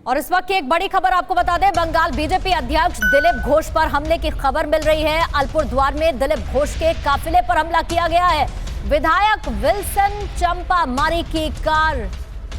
और इस वक्त की एक बड़ी खबर आपको बता दें, बंगाल बीजेपी अध्यक्ष दिलीप घोष पर हमले की खबर मिल रही है। अलीपुरद्वार में दिलीप घोष के काफिले पर हमला किया गया है। विधायक विल्सन चंपामारी की कार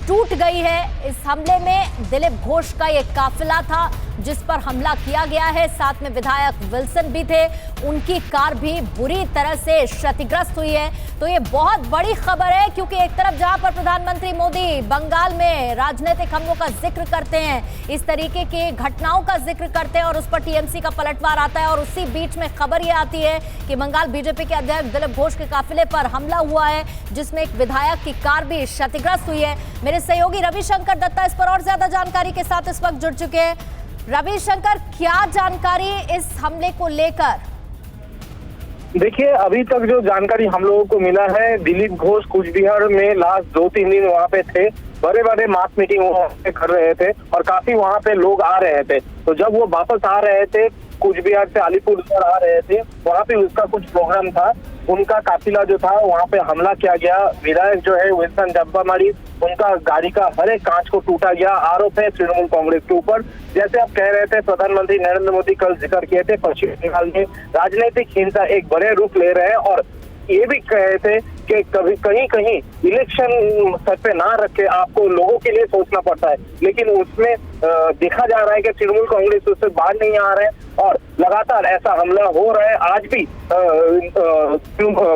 टूट गई है। इस हमले में दिलीप घोष का एक काफिला था जिस पर हमला किया गया है। साथ में विधायक विल्सन भी थे, उनकी कार भी बुरी तरह से क्षतिग्रस्त हुई है। तो ये बहुत बड़ी खबर है, क्योंकि एक तरफ जहां पर प्रधानमंत्री मोदी बंगाल में राजनीतिक हमलों का जिक्र करते हैं, इस तरीके की घटनाओं का जिक्र करते हैं और उस पर टीएमसी का पलटवार आता है, और उसी बीच में खबर ये आती है कि बंगाल बीजेपी के अध्यक्ष दिलीप घोष के काफिले पर हमला हुआ है, जिसमें एक विधायक की कार भी क्षतिग्रस्त हुई है। मेरे सहयोगी रविशंकर दत्ता इस पर और ज्यादा जानकारी के साथ इस वक्त जुड़ चुके हैं। रविशंकर, क्या जानकारी इस हमले को लेकर? देखिए, अभी तक जो जानकारी हम लोगों को मिला है, दिलीप घोष कुछ बिहार में लास्ट 2-3 दिन वहाँ पे थे, बड़े बड़े मास मीटिंग वहाँ पे कर रहे थे और काफी वहाँ पे लोग आ रहे थे। तो जब वो वापस आ रहे थे, कुछ बिहार से अलीपुरद्वार आ रहे थे, वहाँ पे उसका कुछ प्रोग्राम था, उनका काफिला जो था वहाँ पे हमला किया गया। विधायक जो है विल्सन चंपामारी, उनका गाड़ी का हर एक कांच को टूटा गया। आरोप है तृणमूल कांग्रेस के ऊपर। जैसे आप कह रहे थे, प्रधानमंत्री नरेंद्र मोदी कल जिक्र किए थे, पश्चिम बंगाल में राजनीतिक हिंसा एक बड़े रूप ले रहे हैं, और ये भी कह रहे थे कि कभी कहीं कहीं इलेक्शन सर पे ना रख के आपको लोगों के लिए सोचना पड़ता है। लेकिन उसमें देखा जा रहा है कि तृणमूल कांग्रेस उससे बाहर नहीं आ रहे हैं और लगातार ऐसा हमला हो रहा है। आज भी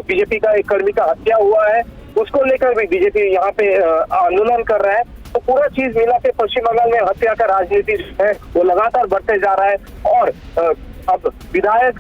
बीजेपी का एक कर्मी का हत्या हुआ है, उसको लेकर भी बीजेपी यहाँ पे आंदोलन कर रहा है। तो पूरा चीज मिला के पश्चिम बंगाल में हत्या का राजनीति जो है वो लगातार बढ़ते जा रहा है, और अब विधायक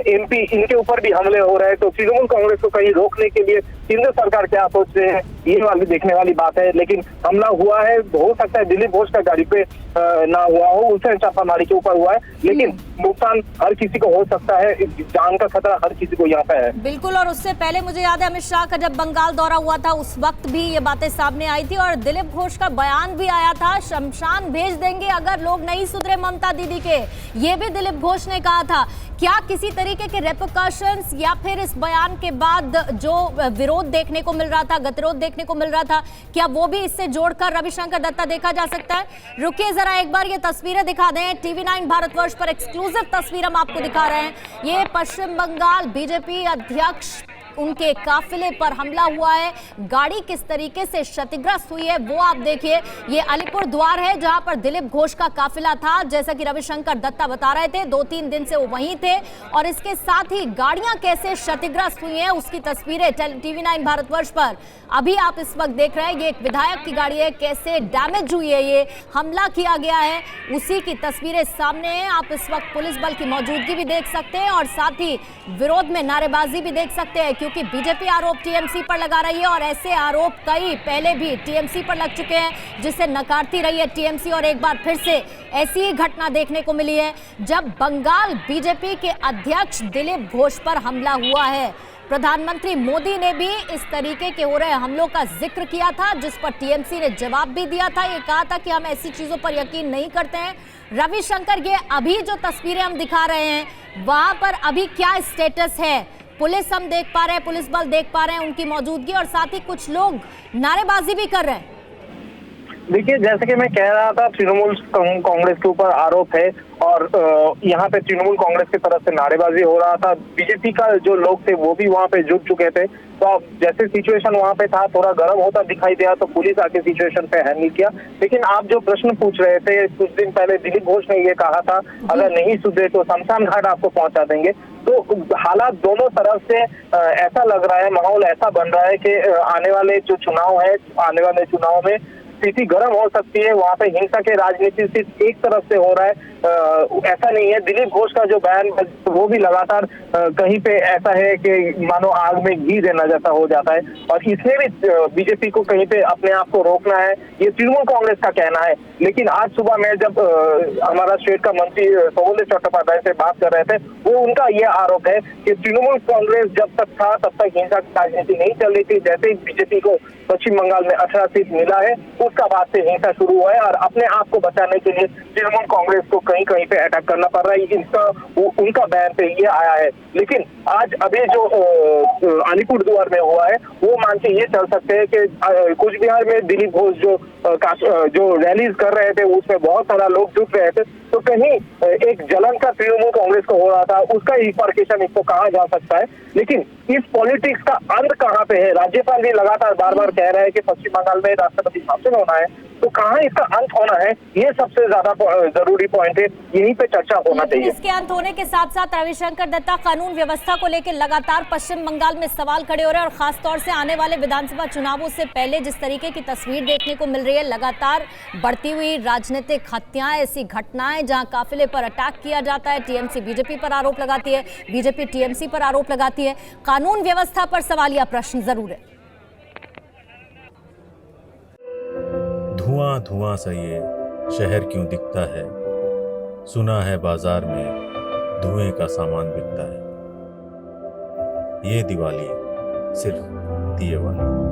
एमपी इनके ऊपर भी हमले हो रहे हैं। तो तृणमूल कांग्रेस को कहीं रोकने के लिए केंद्र सरकार क्या सोच रहे हैं, ये वाली देखने वाली बात है। लेकिन हमला हुआ है, हो सकता है दिलीप घोष का गाड़ी पे ना हुआ हो, उसे छापामारी के ऊपर हुआ है, लेकिन नुकसान हर किसी को हो सकता है, जान का खतरा हर किसी को यहाँ पे है। बिल्कुल, और उससे पहले मुझे याद है अमित शाह का जब बंगाल दौरा हुआ था, उस वक्त भी ये बातें सामने आई थी और दिलीप घोष का बयान भी आया था, शमशान भेज देंगे अगर लोग नहीं सुधरे ममता दीदी के, ये भी दिलीप घोष ने कहा था। क्या किसी तरीके के रेपरकशंस या फिर इस बयान के बाद जो विरोध देखने को मिल रहा था, गतिरोध देखने को मिल रहा था, क्या वो भी इससे जोड़कर रविशंकर दत्ता देखा जा सकता है? रुकिए जरा, एक बार ये तस्वीरें दिखा दें। TV9 भारतवर्ष पर एक्सक्लूसिव तस्वीर हम आपको दिखा रहे हैं। ये पश्चिम बंगाल बीजेपी अध्यक्ष, उनके काफिले पर हमला हुआ है, गाड़ी किस तरीके से क्षतिग्रस्त हुई है वो आप देखिए। ये अलीपुरद्वार है जहां पर दिलीप घोष का काफिला था, जैसा कि रविशंकर दत्ता बता रहे थे, 2-3 दिन से वो वहीं थे, और इसके साथ ही गाड़ियां कैसे क्षतिग्रस्त हुई हैं उसकी तस्वीरें TV9 भारतवर्ष पर अभी आप इस वक्त देख रहे हैं। ये एक विधायक की गाड़ी है, कैसे डैमेज हुई है, ये हमला किया गया है, उसी की तस्वीरें सामने हैं। आप इस वक्त पुलिस बल की मौजूदगी भी देख सकते हैं और साथ ही विरोध में नारेबाजी भी देख सकते हैं, क्योंकि बीजेपी आरोप टीएमसी पर लगा रही है और ऐसे आरोप कई पहले भी टीएमसी पर लग चुके हैं, जिसे नकारती रही है टीएमसी, और एक बार फिर से ऐसी ही घटना देखने को मिली है जब बंगाल बीजेपी के अध्यक्ष दिलीप घोष पर हमला हुआ है। प्रधानमंत्री मोदी ने भी इस तरीके के हो रहे हमलों का जिक्र किया था, जिस पर टीएमसी ने जवाब भी दिया था। ये कहा था कि हम ऐसी चीजों पर यकीन नहीं करते हैं। रविशंकर, ये अभी जो तस्वीरें हम दिखा रहे हैं, वहां पर अभी क्या स्टेटस है? पुलिस हम देख पा रहे हैं, पुलिस बल देख पा रहे हैं, उनकी मौजूदगी, और साथ ही कुछ लोग नारेबाजी भी कर रहे हैं। देखिए, जैसे कि मैं कह रहा था, तृणमूल कांग्रेस के ऊपर आरोप है और यहाँ पे तृणमूल कांग्रेस की तरफ से नारेबाजी हो रहा था। बीजेपी का जो लोग थे वो भी वहाँ पे जुट चुके थे। तो अब जैसे सिचुएशन वहाँ पे था, थोड़ा गर्म होता दिखाई दिया, तो पुलिस आके सिचुएशन पे हैंडल किया। लेकिन आप जो प्रश्न पूछ रहे थे, कुछ दिन पहले दिलीप घोष ने ये कहा था, अगर नहीं सुधरे तो शमशान घाट आपको पहुंचा देंगे। तो हालात दोनों तरफ से ऐसा लग रहा है, माहौल ऐसा बन रहा है कि आने वाले जो चुनाव है, आने वाले चुनाव में स्थिति गर्म हो सकती है। वहाँ पे हिंसा के राजनीति सिर्फ एक तरफ से हो रहा है, ऐसा नहीं है। दिलीप घोष का जो बयान वो भी लगातार कहीं पे ऐसा है कि मानो आग में घी देना जैसा हो जाता है, और इसमें भी बीजेपी को कहीं पे अपने आप को रोकना है, ये तृणमूल कांग्रेस का कहना है। लेकिन आज सुबह मैं जब हमारा स्टेट का मंत्री सौगंध चट्टोपाध्याय से बात कर रहे थे, वो उनका ये आरोप है कि तृणमूल कांग्रेस जब तक था तब तक हिंसा की राजनीति नहीं चल रही थी। जैसे ही बीजेपी को पश्चिम बंगाल में 18 सीट मिला है, उसका बाद से हिंसा शुरू हुआ है और अपने आप को बचाने के लिए तृणमूल कांग्रेस को कहीं कहीं पे अटैक करना पड़ रहा है। उनका बयान पे ये आया है। लेकिन आज अभी जो अलीपुरद्वार में हुआ है, वो मान के ये चल सकते हैं कि कुछ बिहार में दिलीप घोष जो रैलीज कर रहे थे, उसमें बहुत सारा लोग जुट रहे थे, तो कहीं एक जलन का तृणमूल कांग्रेस को हो रहा था, उसका रिपरकेशन इसको कहा जा सकता है। लेकिन इस पॉलिटिक्स का अंत कहाँ पे है? राज्यपाल भी लगातार बार बार कह रहे हैं कि पश्चिम बंगाल में राष्ट्रपति शासन होना है, तो कहाँ इसका अंत होना है, ये सबसे ज्यादा जरूरी पॉइंट है, यहीं पे चर्चा होना चाहिए। इसके अंत होने के साथ साथ रविशंकर दत्ता, कानून व्यवस्था को लेकर लगातार पश्चिम बंगाल में सवाल खड़े हो रहे हैं और खासतौर से आने वाले विधानसभा चुनावों से पहले जिस तरीके की तस्वीर देखने को मिल रही है, लगातार बढ़ती हुई राजनीतिक हत्याएं, ऐसी घटनाएं जहां काफिले पर अटैक किया जाता है, टीएमसी बीजेपी पर आरोप लगाती है, बीजेपी टीएमसी पर आरोप लगाती है, कानून व्यवस्था पर सवालिया प्रश्न जरूर है। धुआं धुआं सा ये शहर क्यों दिखता है, सुना है बाजार में धुएं का सामान बिकता है, ये दिवाली सिर्फ दिए वाली।